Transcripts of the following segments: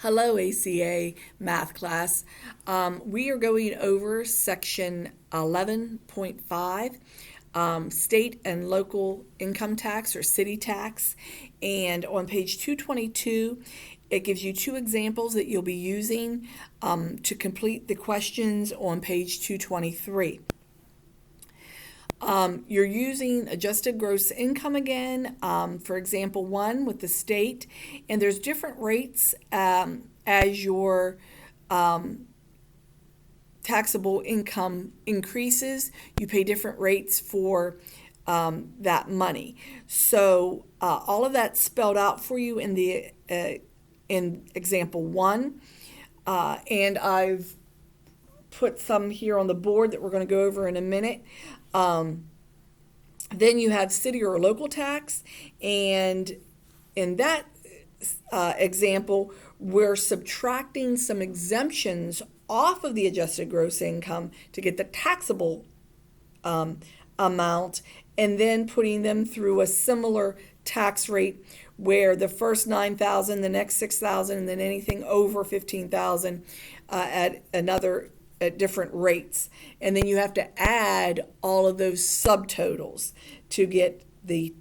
Hello, ACA math class. We are going over section 11.5, state and local income tax or city tax. And on page 222, it gives you two examples that you'll be using to complete the questions on page 223. You're using adjusted gross income again, for example, one with the state, and there's different rates as your taxable income increases. You pay different rates for that money. So all of that's spelled out for you in the in example one, and I've put some here on the board that we're going to go over in a minute. Then you have city or local tax, and in that example, we're subtracting some exemptions off of the adjusted gross income to get the taxable amount, and then putting them through a similar tax rate where the first 9,000, the next 6,000, and then anything over 15,000 at different rates. And then you have to add all of those subtotals to get the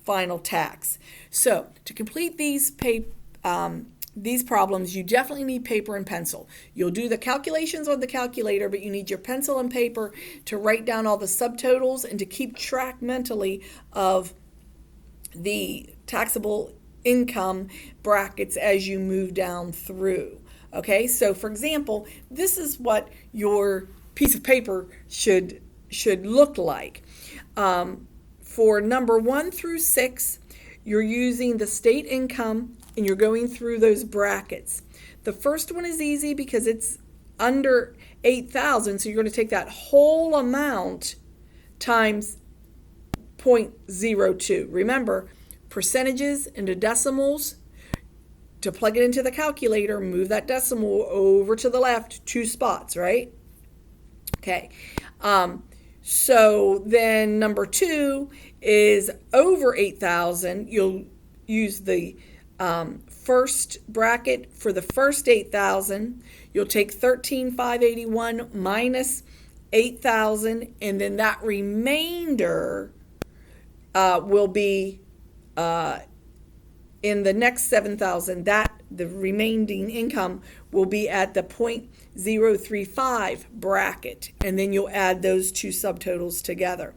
final tax. So to complete these problems, you definitely need paper and pencil. You'll do the calculations on the calculator, but you need your pencil and paper to write down all the subtotals and to keep track mentally of the taxable income brackets as you move down through. Okay, so for example, this is what your piece of paper should look like. For number 1 through 6, you're using the state income and you're going through those brackets. The first one is easy because it's under 8,000, so you're going to take that whole amount times 0.02. Remember, percentages into decimals. To plug it into the calculator, move that decimal over to the left 2 spots, right? Okay. So then number 2 is over 8,000. You'll use the first bracket for the first 8,000. You'll take 13,581 minus 8,000, and then that remainder will be in the next 7,000, the remaining income will be at the 0.035 bracket, and then you'll add those two subtotals together.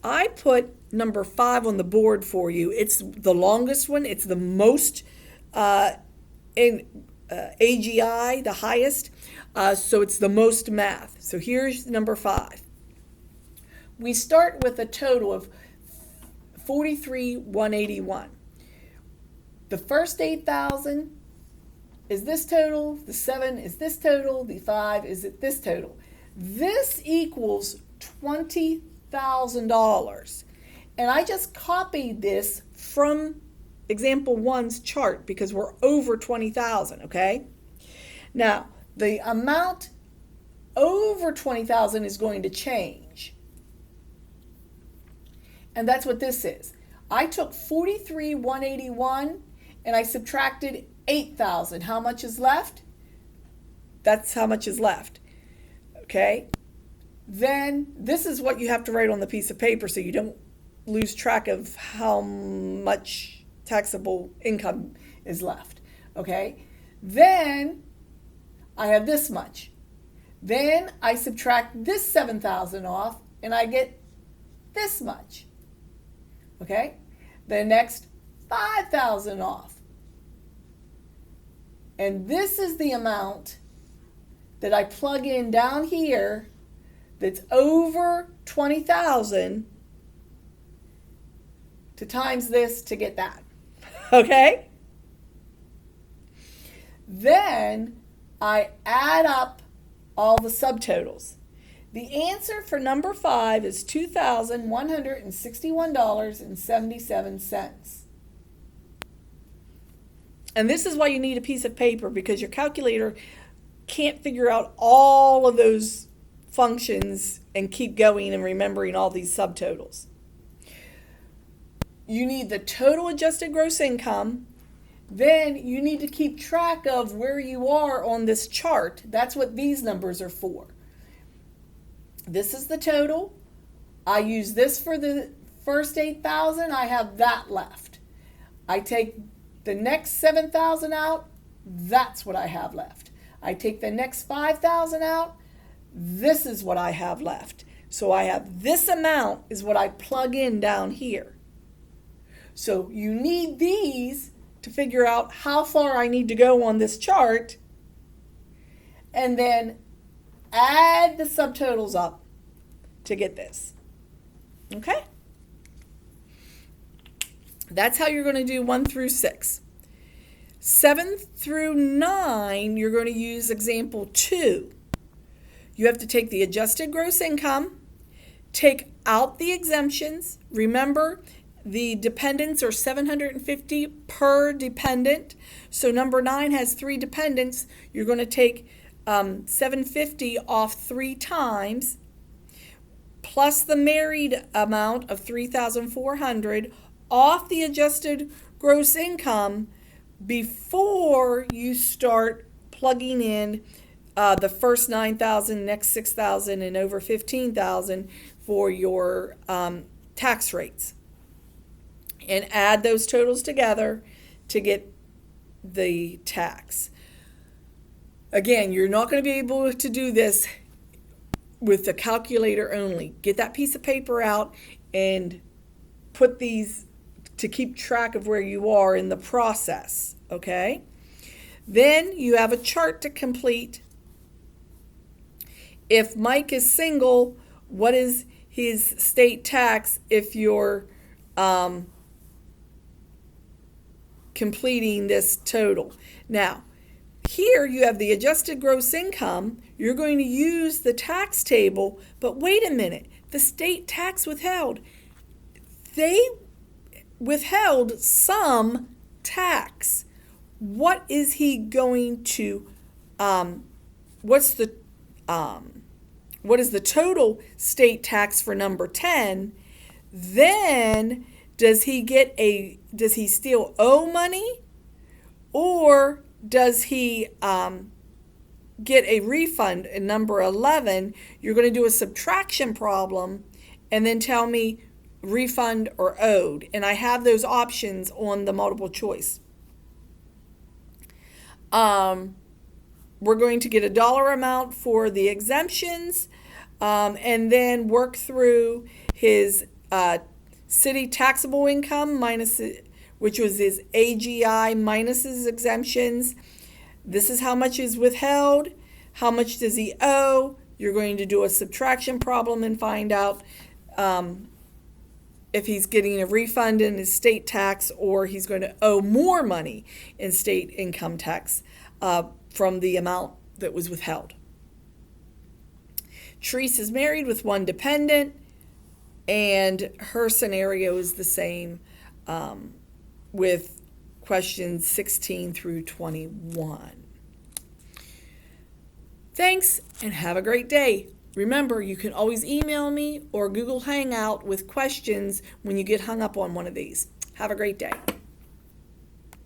I put number 5 on the board for you. It's the longest one. It's the most in AGI, the highest, so it's the most math. So here's number 5. We start with a total of 43,181. The first 8,000 is this total, the 7 is this total, the 5 is this total. This equals $20,000. And I just copied this from example 1's chart because we're over 20,000, okay? Now, the amount over 20,000 is going to change. And that's what this is. I took 43,181 and I subtracted 8,000. How much is left? That's how much is left. Okay? Then this is what you have to write on the piece of paper so you don't lose track of how much taxable income is left. Okay? Then I have this much. Then I subtract this 7,000 off and I get this much. Okay? The next 5,000 off. And this is the amount that I plug in down here that's over 20,000 to times this to get that. Okay? Then I add up all the subtotals. The answer for number 5 is $2,161.77. And this is why you need a piece of paper, because your calculator can't figure out all of those functions and keep going and remembering all these subtotals. You need the total adjusted gross income then you need to keep track of where you are on this chart. That's what these numbers are for. This is the total. I use this for the first 8,000. I have that left. I take the next 7,000 out. That's what I have left. I take the next 5,000 out. This is what I have left. So I have this amount is what I plug in down here. So you need these to figure out how far I need to go on this chart, and then add the subtotals up to get this. Okay? That's how you're going to do 1 through 6. 7 through 9, you're going to use example 2. You have to take the adjusted gross income, take out the exemptions. Remember, the dependents are $750 per dependent. So number 9 has 3 dependents. You're going to take $750 off 3 times, plus the married amount of $3,400 off the adjusted gross income before you start plugging in the first $9,000, next $6,000, and over $15,000 for your tax rates. And add those totals together to get the tax. Again, you're not going to be able to do this with the calculator only. Get that piece of paper out and put these to keep track of where you are in the process, okay? Then you have a chart to complete. If Mike is single, what is his state tax if you're completing this total? Now, here you have the adjusted gross income. You're going to use the tax table, but wait a minute. The state tax withheld. They withheld some tax. What is he going to, what is the total state tax for number 10? Then does he still owe money, or does he get a refund? In number 11, you're going to do a subtraction problem and then tell me refund or owed. And I have those options on the multiple choice. We're going to get a dollar amount for the exemptions, and then work through his city taxable income minus, which was his AGI minus his exemptions. This is how much is withheld. How much does he owe? You're going to do a subtraction problem and find out if he's getting a refund in his state tax, or he's going to owe more money in state income tax from the amount that was withheld. Therese is married with 1 dependent, and her scenario is the same with questions 16 through 21. Thanks, and have a great day. Remember, you can always email me or Google Hangout with questions when you get hung up on one of these. Have a great day.